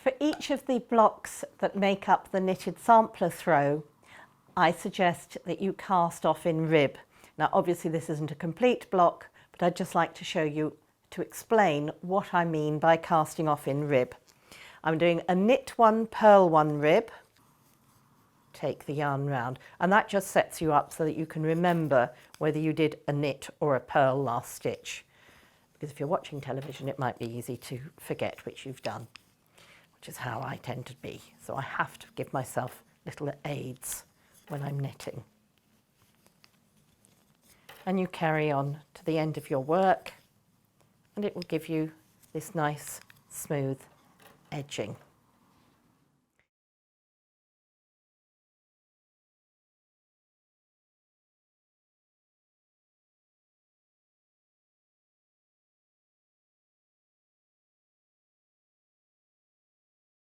For each of the blocks that make up the knitted sampler throw, I suggest that you cast off in rib. Now obviously this isn't a complete block, but I'd just like to show you, to explain what I mean by casting off in rib. I'm doing a knit one, purl one rib, take the yarn round, and that just sets you up so that you can remember whether you did a knit or a purl last stitch. Because if you're watching television, it might be easy to forget which you've done, which is how I tend to be. So I have to give myself little aids when I'm knitting. And you carry on to the end of your work, and it will give you this nice smooth edging.